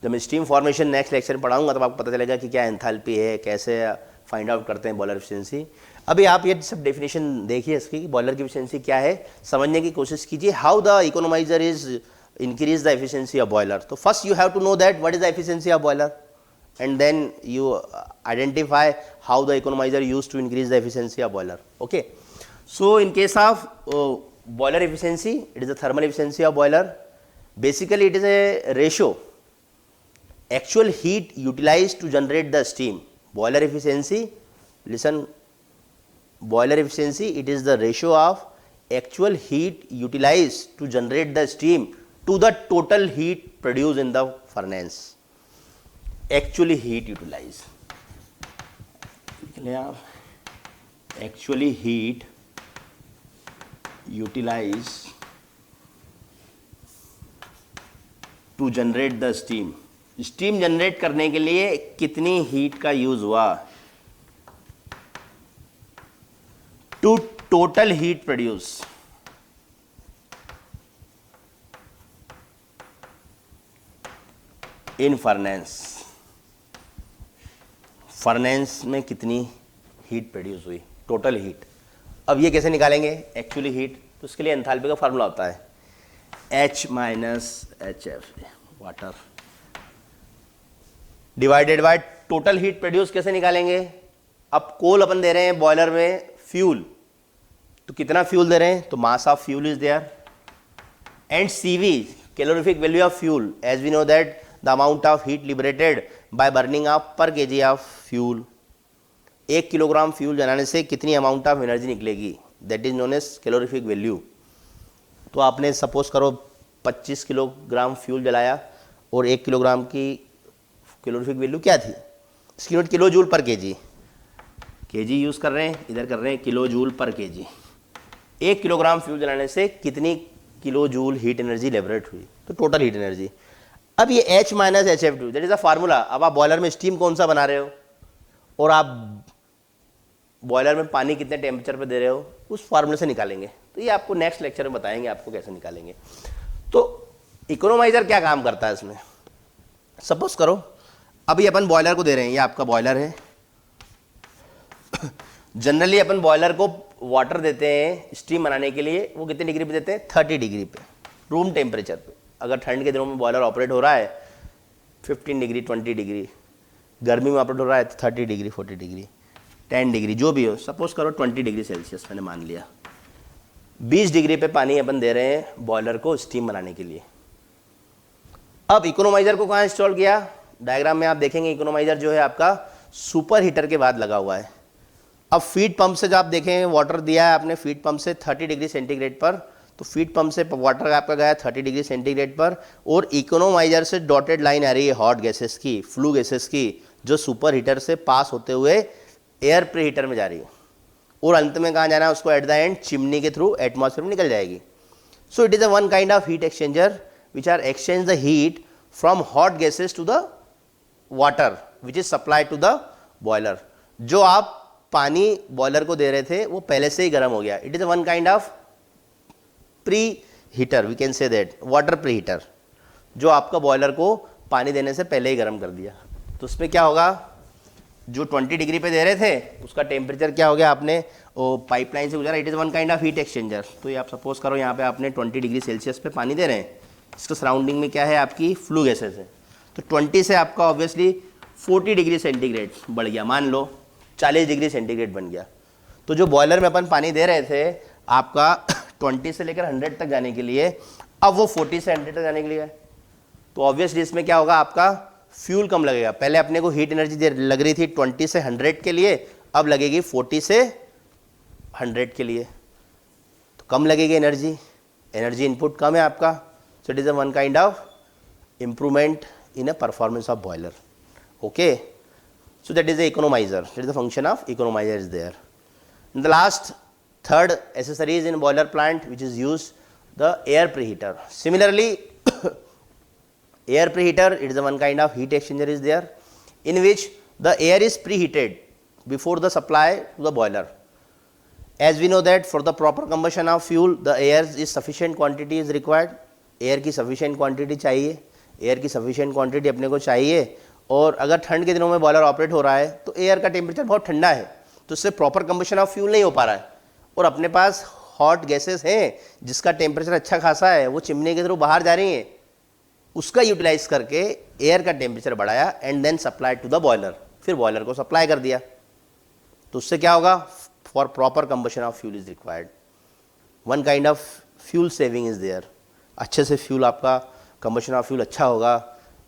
जब मैं स्टीम फॉर्मेशन नेक्स्ट लेक्चर में पढ़ाऊंगा तब आपको पता चलेगा कि क्या एंथैल्पी है, कैसे फाइंड आउट करते हैं बॉयलर इफिशियंसी. अभी आप ये सब डेफिनेशन देखिए इसकी, बॉयलर की एफिशिएंसी क्या है समझने की कोशिश कीजिए. How the economiser is increase the efficiency of boiler. तो first you have to know that what is the efficiency of boiler, and then you identify how the economiser use to increase the efficiency of boiler. Okay, so in case of boiler efficiency, it is the thermal efficiency of boiler. Basically it is a ratio actual heat utilized to generate the steam. Boiler efficiency, listen, boiler efficiency, it is the ratio of actual heat utilized to generate the steam to the total heat produced in the furnace. Actually heat utilized, actually heat utilized to generate the steam. Steam generate करने के लिए कितनी heat का use हुआ, to total heat produce. In furnace, furnace में कितनी heat produce हुई, total heat. अब ये कैसे निकालेंगे एक्चुअली हीट, तो उसके लिए एंथैल्पी का फार्मूला होता है H minus HF water divided by total heat produce. कैसे निकालेंगे, अब कोल अपन दे रहे हैं बॉयलर में फ्यूल, तो कितना फ्यूल दे रहे हैं, तो mass of fuel is there and CV calorific value of fuel, as we know that the amount of heat liberated by burning of per KG of fuel. 1 kilogram fuel जलाने से कितनी amount of energy निकलेगी, that is known as calorific value. तो आपने suppose करो 25 kilogram fuel जलाया और 1 kilogram की कैलोरीफिक वैल्यू क्या थी, इसकी यूनिट किलो जूल पर केजी, केजी यूज़ कर रहे हैं, इधर कर रहे हैं किलो जूल पर केजी। 1 किलोग्राम फ्यूल जलाने से कितनी kilo joule heat energy liberate हुई, तो टोटल हीट एनर्जी। अब ये H minus HF2 that is a formula. अब आप बॉयलर में स्टीम कौन सा बना रहे हो और आप बॉयलर में पानी कितने टेम्परेचर पे दे रहे हो, उस फार्मूले से निकालेंगे। तो ये आपको नेक्स्ट लेक्चर में बताएंगे आपको कैसे निकालेंगे। तो इकोनोमाइजर क्या काम करता है इसमें, सपोज करो अभी अपन बॉयलर को दे रहे हैं, ये आपका बॉयलर है। जनरली अपन बॉयलर को वाटर देते हैं स्टीम बनाने के लिए, वो कितने डिग्री पे देते हैं, 30 डिग्री पे, रूम टेम्परेचर पे। अगर ठंड के दिनों में बॉयलर ऑपरेट हो रहा है 15 डिग्री 20 डिग्री, गर्मी में ऑपरेट हो रहा है 30 डिग्री 40 डिग्री 10 डिग्री जो भी हो, सपोज करो 20 डिग्री सेल्सियस मैंने मान लिया। 20 डिग्री पे पानी अपन दे रहे हैं बॉयलर को स्टीम बनाने के लिए। अब इकोनोमाइजर को कहाँ इंस्टॉल किया, डायग्राम में आप देखेंगे इकोनोमाइजर जो है आपका सुपर हीटर के बाद लगा हुआ है। अब फीड पंप से जो आप देखें वाटर दिया है आपने फीड पंप से 30 डिग्री सेंटीग्रेड पर, तो फीड पंप से वाटर आपका गया 30 डिग्री सेंटीग्रेड पर, और इकोनोमाइजर से डॉटेड लाइन आ रही है हॉट गैसेस की, फ्लू गैसेस की, जो सुपर हीटर से पास होते हुए एयर प्री हीटर में जा रही है, और अंत में कहाँ जाना है उसको, एट द एंड चिमनी के थ्रू एटमॉस्फेयर में निकल जाएगी। So it is a one kind of heat exchanger which are exchange the heat from hot gases to the water which is supply to the boiler. जो आप पानी boiler को दे रहे थे वो पहले से ही गर्म हो गया। It is one kind of pre heater, we can say that water pre heater, जो आपका बॉयलर को पानी देने से पहले ही गर्म कर दिया। तो उसमें क्या होगा, जो 20 डिग्री पे दे रहे थे उसका टेम्परेचर क्या हो गया, आपने वो पाइपलाइन से गुजारा। It is one kind of heat exchanger. तो ये आप सपोज करो यहाँ पे आपने 20 डिग्री सेल्सियस पे पानी दे रहे हैं, इसके सराउंडिंग में क्या है आपकी फ्लू गैसेस है, तो 20 से आपका ऑब्वियसली 40 डिग्री सेंटीग्रेड बढ़ गया, मान लो 40 डिग्री सेंटीग्रेड बन गया। तो जो बॉयलर में अपन पानी दे रहे थे आपका 20 से लेकर 100 तक जाने के लिए, अब वो 40 से 100 तक जाने के लिए है। तो ऑब्वियसली इसमें क्या होगा, आपका फ्यूल कम लगेगा। पहले अपने को हीट एनर्जी लग रही थी 20 से 100 के लिए, अब लगेगी 40 से 100 के लिए, तो कम लगेगी एनर्जी, एनर्जी इनपुट कम है आपका। सो it is a one kind of improvement in a performance of boiler. Okay, so that is the economizer, that is the function of economizer is there. And the last third accessories in boiler plant which is used, the air preheater. Similarly air preheater, it is the one kind of heat exchanger is there in which the air is preheated before the supply to the boiler. As we know that for the proper combustion of fuel the air is sufficient quantity is required, air की sufficient quantity चाहिए, air की sufficient quantity अपने को चाहिए। और अगर ठंड के दिनों में बॉयलर ऑपरेट हो रहा है तो एयर का टेम्परेचर बहुत ठंडा है, तो उससे प्रॉपर कंबशन ऑफ फ्यूल नहीं हो पा रहा है, और अपने पास हॉट गैसेस हैं जिसका टेम्परेचर अच्छा खासा है, वो चिमनी के थ्रू बाहर जा रही हैं, उसका यूटिलाइज करके एयर का टेम्परेचर बढ़ाया and then supply to the boiler, फिर बॉयलर को सप्लाई कर दिया। तो उससे क्या होगा, for proper combustion of fuel is required, one kind of fuel saving is there. अच्छे से फ्यूल आपका कंबशन ऑफ फ्यूल अच्छा होगा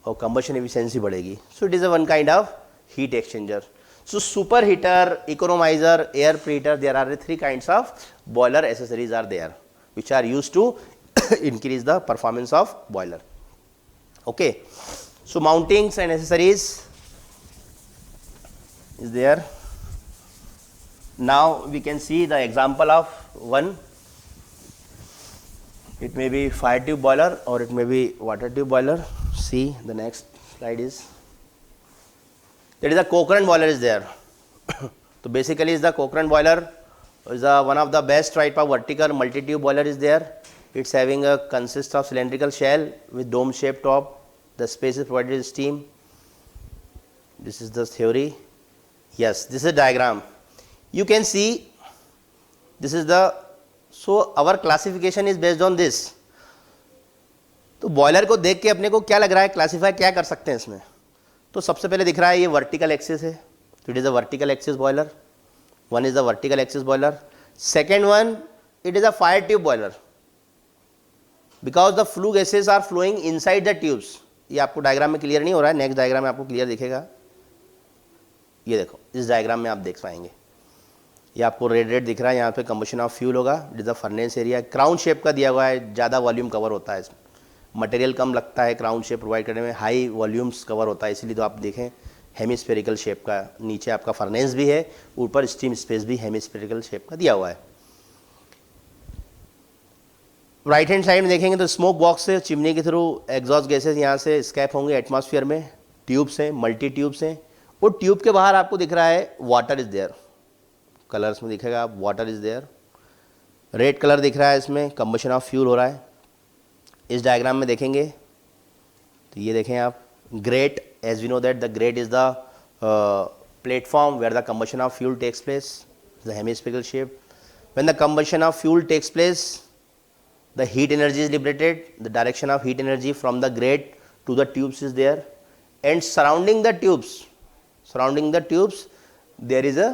और कंबशन एफिशिएंसी बढ़ेगी। So it is a one kind of heat exchanger. So super heater, economiser, air preheater, there are 3 kinds of boiler accessories are there which are use to increase the performance of boiler. Okay, so mountings and accessories is there. Now we can see the example of one. It may be fire tube boiler or it may be water tube boiler. See the next slide is, there is a Cochrane boiler is there. So basically is the Cochrane boiler is one of the best type of vertical multi-tube boiler is there. It's having a consists of cylindrical shell with dome shaped top. The space is provided with steam. This is the theory. Yes, this is a diagram. You can see this is the, so our classification is based on this. तो boiler को देख के अपने को क्या लग रहा है, क्लासीफाई क्या कर सकते हैं इसमें. तो सबसे पहले दिख रहा है ये वर्टिकल एक्सिस है, So it is a vertical axis boiler. One is the vertical axis boiler. Second one, it is a fire tube boiler. Because the flue gases are flowing inside the tubes. ये आपको diagram में clear नहीं हो रहा है, next diagram में आपको clear दिखेगा. ये देखो, इस डायग्राम में आप देख पाएंगे, ये आपको रेड दिख रहा है, यहाँ पे कंबशन ऑफ फ्यूल होगा. It is the furnace area. Crown shape का दिया हुआ है, ज़्यादा वॉल्यूम कवर होता है इसमें, मटेरियल कम लगता है क्राउन शेप प्रोवाइड करने में, हाई वॉल्यूम्स कवर होता है, इसलिए तो आप देखें हेमिस्फेरिकल शेप का. नीचे आपका फर्नेस भी है, ऊपर स्टीम स्पेस भी हेमिस्फेरिकल शेप का दिया हुआ है. राइट हैंड साइड में देखेंगे तो स्मोक बॉक्स से चिमनी के थ्रू एग्जॉस्ट गैसेस यहाँ से स्कैप होंगे एटमॉस्फेयर में. ट्यूब्स हैं, मल्टी ट्यूब्स हैं, और ट्यूब के बाहर आपको दिख रहा है वाटर इज देयर. कलर्स में दिखेगा, water is there. Red colour दिख रहा है, इसमें कंबशन ऑफ फ्यूल हो रहा है. इस डायग्राम में देखेंगे तो ये देखें आप, grate, as we know that the grate is the platform where the combustion of fuel takes place, the hemispherical shape. When the combustion of fuel takes place, the heat energy is liberated, the direction of heat energy from the grate to the tubes is there, and surrounding the tubes there is a,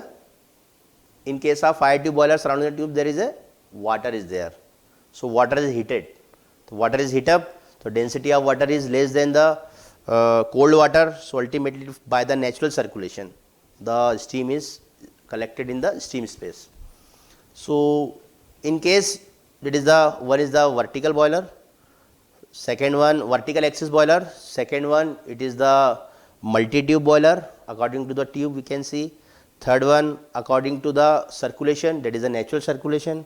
in case of fire tube boiler, surrounding the tube there is a water is there. So water is heated, so water is heat up, so density of water is less than the cold water, so ultimately by the natural circulation the steam is collected in the steam space. So in case it is the one is the vertical boiler, second one vertical axis boiler, second one it is the multi tube boiler according to the tube we can see, third one according to the circulation, that is the natural circulation,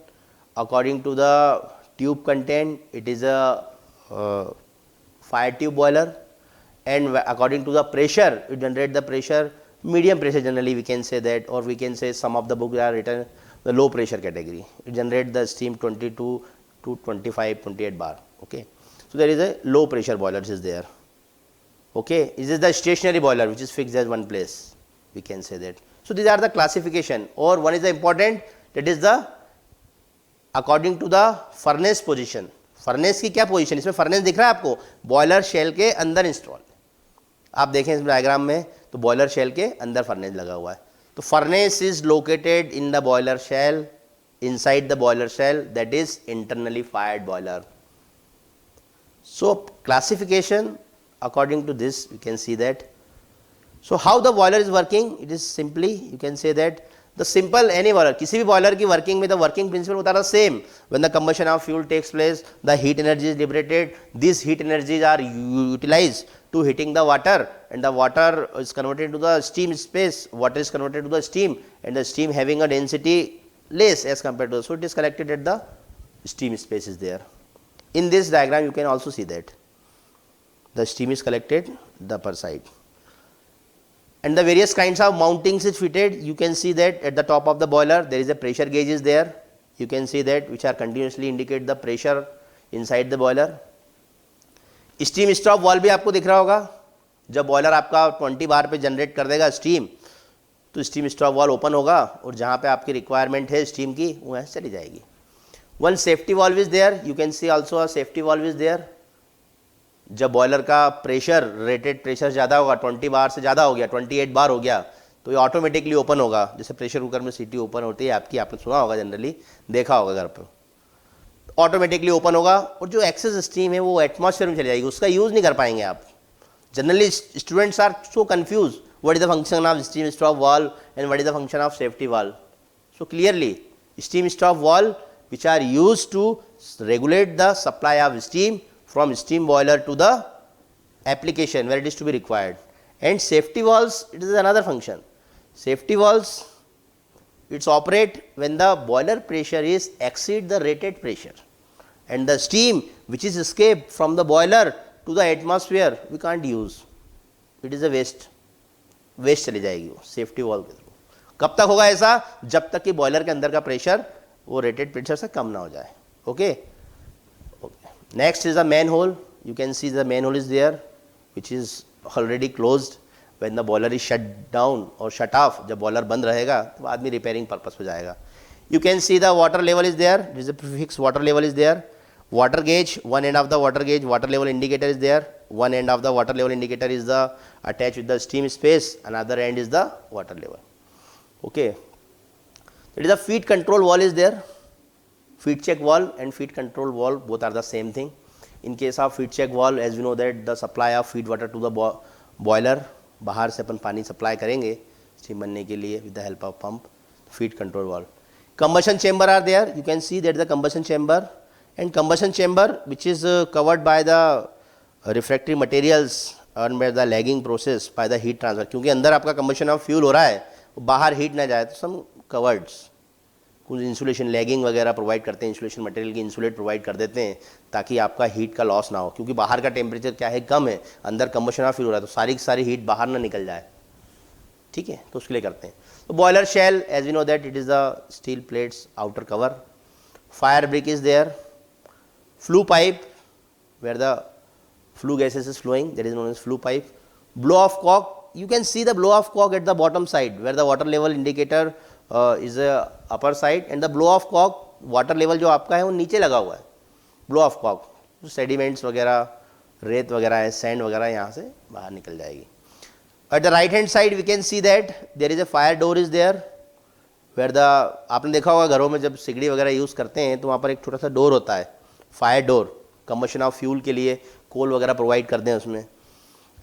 according to the tube content it is a fire tube boiler, and according to the pressure it generate the pressure, medium pressure generally we can say that, or we can say some of the books are written the low pressure category, it generate the steam 22 to 25 28 bar. Okay, so there is a low pressure boiler is there. Okay, this is the stationary boiler which is fixed as one place, we can say that. So these are the classification, or one is the important, that is the according to the furnace position. Furnace की क्या position, इसमें furnace दिख रहा है आपको, boiler shell के अंदर install. आप देखें इस डायग्राम में तो बॉयलर शेल के अंदर फर्नेस लगा हुआ है. तो furnace is located in the boiler shell, inside the boiler shell, that is internally fired boiler. So classification according to this we can see that. So how the boiler is working, it is simply you can say that the simple any boiler, किसी भी boiler की working में the working principle होता है same. When the combustion of fuel takes place, the heat energy is liberated, these heat energies are utilized to heating the water, and the water is converted to the steam space, water is converted to the steam, and the steam having a density less as compared to, so it is collected at the steam space is there. In this diagram you can also see that the steam is collected the upper side, and the various kinds of mountings is fitted. You can see that at the top of the boiler there is a pressure gauge is there, you can see that, which are continuously indicate the pressure inside the boiler. Steam stop valve भी आपको दिख रहा होगा, जब boiler आपका 20 बार पे generate कर देगा स्टीम, तो स्टीम स्टॉप वाल्व ओपन होगा और जहाँ पे आपकी रिक्वायरमेंट है स्टीम की वो ऐसे चली जाएगी. One safety valve is there, you can see also a safety valve is there. जब बॉयलर का प्रेशर रेटेड प्रेशर ज़्यादा होगा, 20 बार से ज़्यादा हो गया, 28 बार हो गया, तो ये ऑटोमेटिकली ओपन होगा. जैसे प्रेशर कुकर में सीटी ओपन होती है आपकी, आपने सुना होगा, जनरली देखा होगा घर पर, ऑटोमेटिकली ओपन होगा और जो एक्सेस स्टीम है वो एटमॉस्फेयर में चली जाएगी, उसका यूज़ नहीं कर पाएंगे आप. Generally students are so confuse, what is the function of steam stop valve and what is the function of safety valve. So clearly steam stop valve which are used to regulate the supply of steam from steam boiler to the application where it is to be required, and safety valves, it is another function. Safety valves, it's operate when the boiler pressure is exceed the rated pressure, and the steam which is escaped from the boiler to the atmosphere we can't use, it is a waste चली जाएगी वो safety valve के through. कब तक होगा ऐसा, जब तक कि बॉयलर के अंदर का प्रेशर वो रेटेड प्रेशर से कम ना हो जाए. Okay, next is the man hole. You can see the man hole is there which is already closed. When the boiler is shut down और शट ऑफ, जब बॉयलर बंद रहेगा तो आदमी रिपेयरिंग पर्पस पे जाएगा. You can see the water level is there, is a fix water level is there. Water gauge, one end of the water gauge, water level indicator is there. one end of the water level indicator is the attached with the steam space, another end is the water level. Okay, it is a feed control valve is there, feed check valve and feed control valve both are the same thing. In case of feed check valve, as we know that the supply of feed water to the boiler, बाहर से अपन पानी supply करेंगे steam बनने के लिए with the help of pump, feed control valve. Combustion chamber are there, you can see that the combustion chamber, and combustion chamber which is covered by the refractory materials and by the lagging process by the heat transfer. क्योंकि अंदर आपका combustion of fuel हो रहा है, बाहर heat ना जाए तो some covered कुछ इंसुलेशन लैगिंग वगैरह प्रोवाइड करते हैं, इंसुलेशन मटेरियल की इंसुलेट प्रोवाइड कर देते हैं ताकि आपका हीट का लॉस ना हो, क्योंकि बाहर का टेम्परेचर क्या है कम है, अंदर कम्बशन ऑफ फ्यूल हो रहा है तो सारी की सारी हीट बाहर ना निकल जाए, ठीक है, तो उसके लिए करते हैं. तो boiler shell as we know that it is the steel plates outer cover, fire brick is there, flue pipe where the flue gases is flowing that is known as flue pipe, blow off cock, you can see the blow off cock at the bottom side where the water level indicator is upper side and the blow off cock water level जो आपका है वो नीचे लगा हुआ है. Blow off Kock sediments वगैरह रेत वगैरह है, सैंड वगैरह यहाँ से बाहर निकल जाएगी. At the right hand side we can see that there is a fire door is there where the, आपने देखा होगा घरों में जब सिगड़ी वगैरह यूज़ करते हैं तो वहाँ पर एक छोटा सा डोर होता है, fire door, combustion of fuel के लिए कोल वगैरह प्रोवाइड करते हैं उसमें,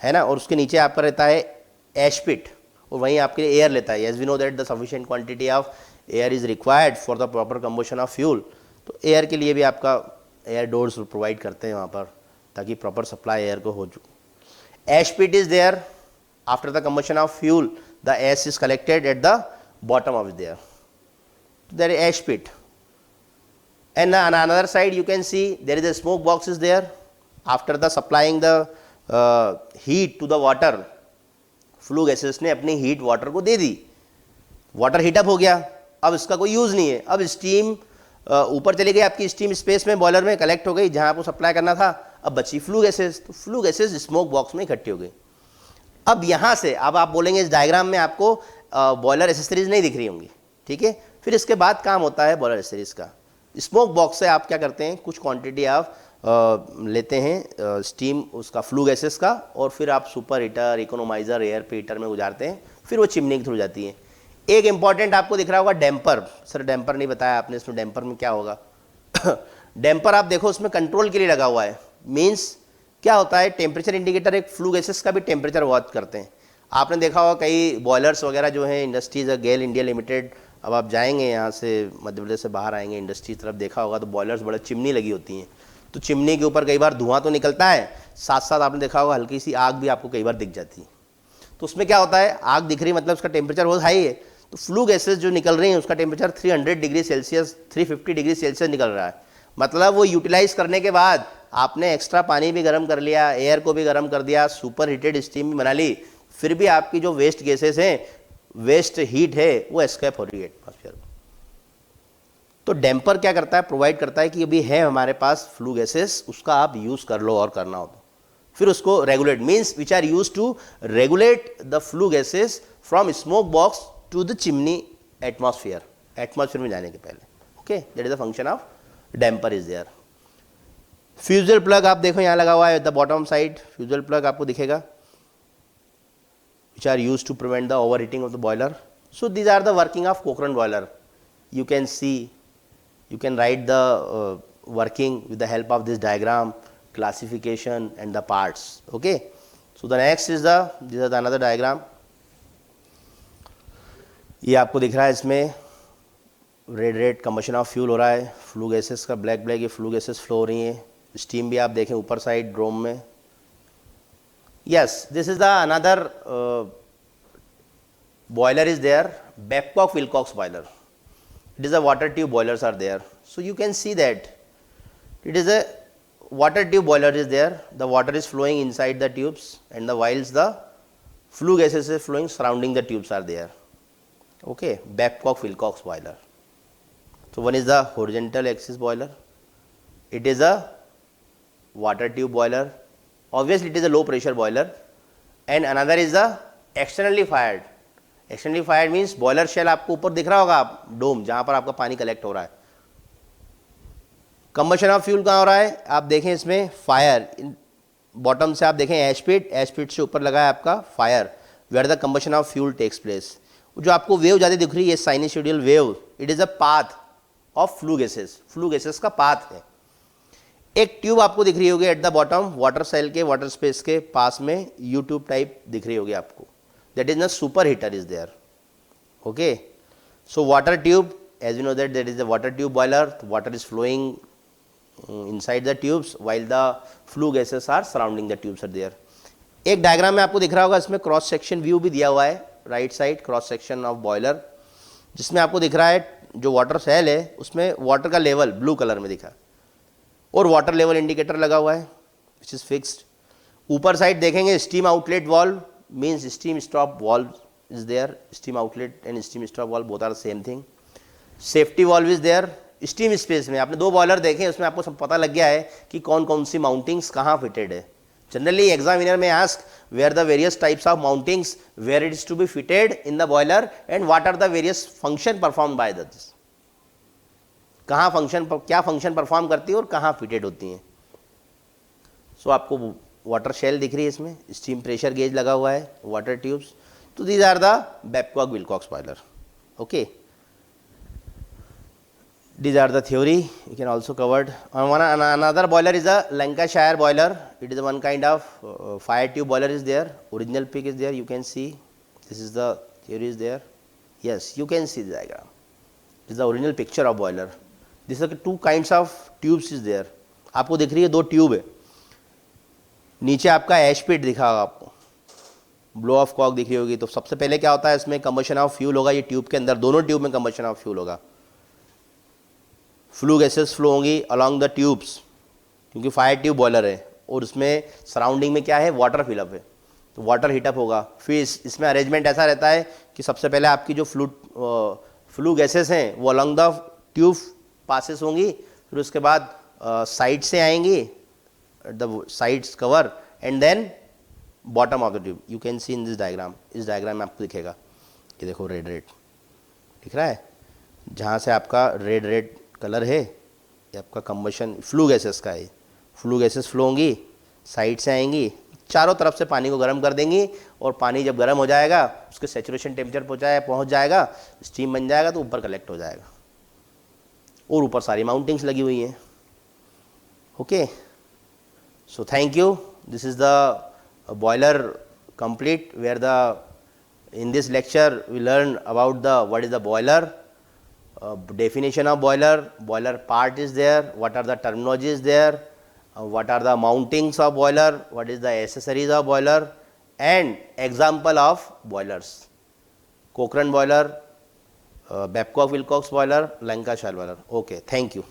है ना, और उसके नीचे आपका रहता है एश पिट और वहीं आपके लिए एयर लेता है. As we know that the sufficient quantity of air is required for the proper combustion of fuel, तो एयर के लिए भी आपका एयर डोर्स प्रोवाइड करते हैं वहाँ पर ताकि प्रॉपर सप्लाई एयर को हो चुके. Ash pit is there, after the combustion of fuel the ash is collected at the bottom of there, there is ash pit. And on another side you can see there is a smoke box is there. After the supplying the heat to the water, flue gases ने अपनी heat water को दे दी, water heat up हो गया, अब इसका कोई use नहीं है, अब स्टीम ऊपर चली गई आपकी स्टीम स्पेस में बॉयलर में कलेक्ट हो गई जहाँ आपको सप्लाई करना था, अब बची फ्लू गैसेस, तो फ्लू गैसेस स्मोक बॉक्स में इकट्ठी हो गई. अब यहाँ से अब आप बोलेंगे इस डायग्राम में आपको बॉयलर एसेसरीज नहीं दिख रही होंगी, ठीक है, फिर इसके बाद काम होता है बॉयलर एसेसरीज का. स्मोक बॉक्स से आप क्या करते हैं, कुछ क्वांटिटी आप लेते हैं स्टीम उसका फ्लू गैसेस का और फिर आप सुपर हीटर, इकोनोमाइज़र, एयर पे हीटर में गुजारते हैं, फिर वो चिमनी के थ्रू जाती है. एक इंपॉर्टेंट आपको दिख रहा होगा डैम्पर, सर डैम्पर नहीं बताया आपने, इसमें डैम्पर में क्या होगा. डैम्पर आप देखो उसमें कंट्रोल के लिए लगा हुआ है, मीन्स क्या होता है, टेम्परेचर इंडिकेटर एक फ्लू गैसेस का भी टेम्परेचर वॉच करते हैं. आपने देखा होगा कई बॉयलर्स वगैरह जो हैं इंडस्ट्रीज, गेल इंडिया लिमिटेड, अब आप जाएंगे यहाँ से मध्य प्रदेश से बाहर आएंगे इंडस्ट्री तरफ, देखा होगा तो बॉयलर्स बड़ा चिमनी लगी होती हैं, तो चिमनी के ऊपर कई बार धुआं तो निकलता है, साथ साथ आपने देखा होगा हल्की सी आग भी आपको कई बार दिख जाती है. तो उसमें क्या होता है, आग दिख रही मतलब उसका टेम्परेचर बहुत हाई है, तो फ्लू गैसेस जो निकल रही हैं उसका temperature 300 degree Celsius 350 degree Celsius निकल रहा है. मतलब वो यूटिलाइज करने के बाद आपने एक्स्ट्रा पानी भी गर्म कर लिया, एयर को भी गर्म कर दिया, सुपर हीटेड स्टीम भी बना ली, फिर भी आपकी जो वेस्ट गैसेस हैं, वेस्ट हीट है वो एस्केप हो रही है एटमॉस्फेयर में. तो डैम्पर क्या करता है, प्रोवाइड करता है कि अभी है हमारे पास फ्लू गैसेस, उसका आप यूज़ कर लो और करना हो तो, फिर उसको regulate, means which are use to regulate the flue gases from smoke box to the chimney atmosphere, atmosphere में जाने के पहले. Okay, that is the function of damper is there. Fusible plug आप देखो यहाँ लगा हुआ है at the bottom side, fusible plug आपको दिखेगा, which are used to prevent the overheating of the boiler. So these are the working of Cochrane boiler. You can see, you can write the working with the help of this diagram, classification and the parts. Okay. So the next is this is the another diagram. ये आपको दिख रहा है, इसमें red combustion of fuel हो रहा है, flu gases का ब्लैक ये फ्लू गैसेस फ्लो हो रही हैं, स्टीम भी आप देखें ऊपर साइड ड्रोम में. Yes, this is the another boiler is there, Babcock-Wilcox boiler. It is a water tube boilers are there. So you can see that it is a water tube boiler is there. The water is flowing inside the tubes, and the whilst the flue gases is flowing surrounding the tubes are there. Okay, Babcock-Wilcox boiler. So one is the horizontal axis boiler. It is a water tube boiler. Obviously it is a low pressure boiler, and another is the externally fired. Externally fired means boiler shell आपको ऊपर दिख रहा होगा, आप डोम जहाँ पर आपका पानी कलेक्ट हो रहा है. कंबशन ऑफ फ्यूल कहाँ हो रहा है, आप देखें इसमें फायर बॉटम से आप देखें एश पिट से ऊपर लगा है आपका fire, where the combustion of fuel takes place. जो आपको वेव ज़्यादा दिख रही है sinusoidal wave, it is a path of flue gases का पाथ है। एक ट्यूब आपको दिख रही होगी at the bottom, water shell के वाटर स्पेस के पास में यू ट्यूब टाइप दिख रही होगी आपको, that is an super heater is there. Okay, so water tube, as you know that there is a water tube boiler, water is flowing inside the tubes while the flue gases are surrounding the tubes are there. एक diagram में आपको दिख रहा होगा, इसमें cross section view भी दिया हुआ है, right side cross section of boiler, जिसमें आपको दिख रहा है जो वाटर सेल है उसमें वाटर का लेवल ब्लू कलर में दिखा और वाटर लेवल इंडिकेटर लगा हुआ है विच इज फिक्स्ड। ऊपर साइड देखेंगे steam outlet valve, means steam stop valve is there, steam outlet and steam stop valve both are same thing. Safety valve is there. Steam space में आपने 2 boiler देखे, उसमें आपको सब पता लग गया है कि कौन कौन सी माउंटिंग्स कहाँ फिटेड है। Generally examiner may ask where the various types of mountings, where it is to be fitted in the boiler and what are the various function perform by this, कहाँ फंक्शन क्या function perform करती है और कहाँ fitted होती हैं। सो आपको water shell दिख रही है, इसमें स्टीम प्रेशर गेज लगा हुआ है, वाटर ट्यूब्स। तो these are the Babcock Wilcox boiler. Okay, these are the theory you can also covered. Another boiler is a Lancashire boiler. It is one kind of fire tube boiler is there. Original pic is there, you can see. This is the theory is there. Yes, you can see the diagram. This is the original picture of boiler. These are 2 kinds of tubes is there. आपको दिख रही है 2 tube है, नीचे आपका एश पिट दिखा होगा आपको, ब्लो ऑफ कॉक दिख रही होगी। तो सबसे पहले क्या होता है, इसमें कंबशन ऑफ फ्यूल होगा, ये ट्यूब के अंदर, दोनों ट्यूब में कंबशन ऑफ फ्यूल होगा, फ्लू गैसेस फ्लो होंगी अलॉन्ग द ट्यूब्स, क्योंकि फायर ट्यूब बॉयलर है और उसमें सराउंडिंग में क्या है, वाटर फिलअप है, तो वाटर हीटअप होगा। फिर इसमें अरेंजमेंट ऐसा रहता है कि सबसे पहले आपकी जो फ्लू गैसेस हैं वो अलॉन्ग द ट्यूब पासेस होंगी, फिर उसके बाद साइड से आएंगी, the sides cover and then bottom of the tube. You can see in this diagram, इस डायग्राम में आपको दिखेगा, ये देखो रेड दिख रहा है, जहाँ से आपका रेड कलर है ये आपका कंबशन फ्लू गैसेस का है। फ्लू गैसेस फ्लो होंगी, साइड से आएंगी, चारों तरफ से पानी को गर्म कर देंगी और पानी जब गर्म हो जाएगा उसके सैचुरेशन टेम्परेचर पहुंच जाएगा, स्टीम बन जाएगा, तो ऊपर कलेक्ट हो जाएगा और ऊपर सारी माउंटिंग्स लगी हुई हैं। Okay, so thank you. This is the boiler complete, where the in this lecture we learned about the what is the boiler, definition of boiler part is there, what are the terminologies there, what are the mountings of boiler, what is the accessories of boiler, and example of boilers: Cochrane boiler, Babcock Wilcox boiler, Lancashire boiler. Okay, thank you.